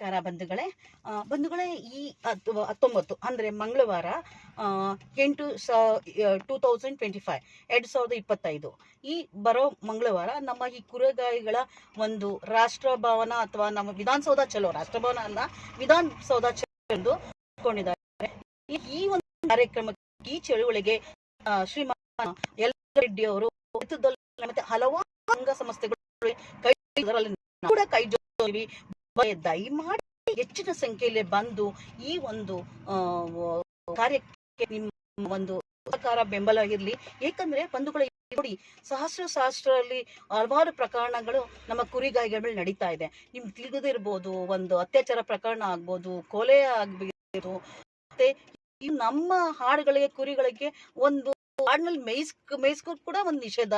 ನಮಸ್ಕಾರ ಬಂಧುಗಳೇ. ಬಂಧುಗಳೇ, ಈ 19 ಅಂದರೆ ಮಂಗಳವಾರ 8 2025 ಈ ಬರೋ ಮಂಗಳವಾರ ನಮ್ಮ ಈ ಕುರಿಗಾಯಿಗಳ ಒಂದು ರಾಷ್ಟ್ರಭವನ ಅಥವಾ ನಮ್ಮ ವಿಧಾನಸೌಧ ಚಲೋ ರಾಷ್ಟ್ರಭವನ ಅಲ್ಲ ವಿಧಾನಸೌಧ ಚಲೋ ಕೊಂಡಿದ್ದಾರೆ. ಈ ಒಂದು ಕಾರ್ಯಕ್ರಮಕ್ಕೆ ಈ ಚಳುವಳಿಗೆ ಶ್ರೀಮಾನ್ ಎಲ್ ರೆಡ್ಡಿ ಅವರು ಮತ್ತೆ ಹಲವಾರು ಸಂಘ ಸಂಸ್ಥೆಗಳು ಕೈ ಜೋಡಿಸಿ ದಯಮಾಡಿ ಹೆಚ್ಚಿನ ಸಂಖ್ಯೆಯಲ್ಲಿ ಬಂದು ಈ ಒಂದು ಕಾರ್ಯಕ್ಕೆ ನಿಮ್ಮ ಒಂದು ಸಹಕಾರ ಬೆಂಬಲ ಇರಲಿ. ಏಕೆಂದ್ರೆ ಬಂಧುಗಳು ನೋಡಿ, ಸಹಸ್ರಲ್ಲಿ ಹಲವಾರು ಪ್ರಕರಣಗಳು ನಮ್ಮ ಕುರಿಗಾಯಿಗಳ ಮೇಲೆ ನಡೀತಾ ಇದೆ. ನಿಮ್ಗೆ ತಿಳಿದಿರ್ಬೋದು, ಒಂದು ಅತ್ಯಾಚಾರ ಪ್ರಕರಣ ಆಗ್ಬೋದು, ಕೊಲೆ ಆಗ್ಬೋದು, ಮತ್ತೆ ನಮ್ಮ ಹಾಡುಗಳಿಗೆ ಕುರಿಗಳಿಗೆ ಒಂದು ಹಾಡಿನಲ್ಲಿ ಮೇಯಿಸ್ಕೋ ಕೂಡ ಒಂದು ನಿಷೇಧ.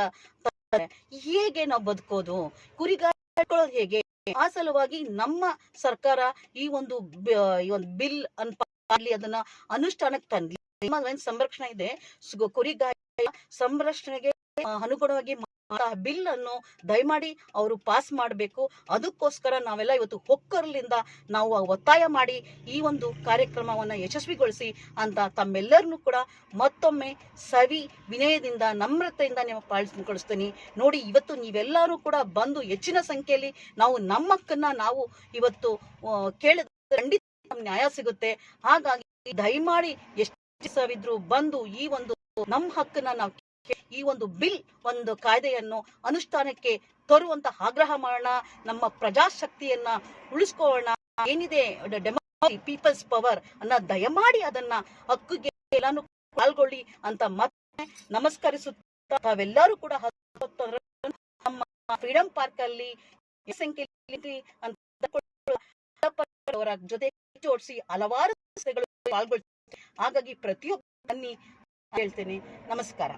ಹೇಗೆ ನಾವು ಬದುಕೋದು, ಕುರಿಗಾಯಿಕೊಳ್ಳೋದು ಹೇಗೆ? ಆ ಸಲುವಾಗಿ ನಮ್ಮ ಸರ್ಕಾರ ಈ ಒಂದು ಬಿಲ್ ಅನ್ಲಿ ಅದನ್ನ ಅನುಷ್ಠಾನಕ್ಕೆ ತಂದ್ಲಿ. ಸಂರಕ್ಷಣೆ ಇದೆ, ಕುರಿಗಾಯಿಗಳ ಸಂರಕ್ಷಣೆಗೆ ಅನುಗುಣವಾಗಿ ಬಿಲ್ ಅನ್ನು ದಯಮಾಡಿ ಅವರು ಪಾಸ್ ಮಾಡಬೇಕು. ಅದಕ್ಕೋಸ್ಕರ ನಾವೆಲ್ಲ ಇವತ್ತು ಒಕ್ಕರ್ಲಿಂದ ನಾವು ಒತ್ತಾಯ ಮಾಡಿ ಈ ಒಂದು ಕಾರ್ಯಕ್ರಮವನ್ನ ಯಶಸ್ವಿಗೊಳಿಸಿ ಅಂತ ತಮ್ಮೆಲ್ಲರನ್ನು ಕೂಡ ಮತ್ತೊಮ್ಮೆ ವಿನಯದಿಂದ ನಮ್ರತೆಯಿಂದ ನೀವು ಪಾಲಿಸ್ಕೊಳಿಸ್ತೀನಿ. ನೋಡಿ, ಇವತ್ತು ನೀವೆಲ್ಲರೂ ಕೂಡ ಬಂದು ಹೆಚ್ಚಿನ ಸಂಖ್ಯೆಯಲ್ಲಿ ನಾವು ನಮ್ಮ ಹಕ್ಕನ್ನ ನಾವು ಇವತ್ತು ಕೇಳಿದ್ರೆ ಖಂಡಿತ ನ್ಯಾಯ ಸಿಗುತ್ತೆ. ಹಾಗಾಗಿ ದಯಮಾಡಿ ಎಷ್ಟು ಸಾವಿದ್ರು ಬಂದು ಈ ಒಂದು ನಮ್ಮ ಹಕ್ಕನ್ನ ನಾವು ಈ ಒಂದು ಬಿಲ್ ಒಂದು ಕಾಯ್ದೆಯನ್ನು ಅನುಷ್ಠಾನಕ್ಕೆ ತರುವಂತ ಆಗ್ರಹ ಮಾಡೋಣ. ನಮ್ಮ ಪ್ರಜಾಶಕ್ತಿಯನ್ನ ಉಳಿಸ್ಕೊಳ್ಳೋಣ. ಏನಿದೆ ಡೆಮೋಕ್ರಸಿ, ಪೀಪಲ್ಸ್ ಪವರ್ ಅನ್ನ ದಯಮಾಡಿ ಅದನ್ನ ಹಕ್ಕಿಗೆ ಎಲ್ಲಾನು ಪಾಲ್ಗೊಳ್ಳಿ ಅಂತ ಮತ್ತೆ ನಮಸ್ಕರಿಸುತ್ತಾ ತಾವೆಲ್ಲರೂ ಕೂಡ ನಮ್ಮ ಫ್ರೀಡಂ ಪಾರ್ಕ್ ಅಲ್ಲಿ ಸಂಖ್ಯೆಯಲ್ಲಿ ಅವರ ಜೊತೆ ಜೋಡಿಸಿ ಹಲವಾರು ಸಂಸ್ಥೆಗಳು ಪಾಲ್ಗೊಳ್ಳುತ್ತೆ. ಹಾಗಾಗಿ ಪ್ರತಿಯೊಬ್ಬ ಬನ್ನಿ ಹೇಳ್ತೇನೆ. ನಮಸ್ಕಾರ.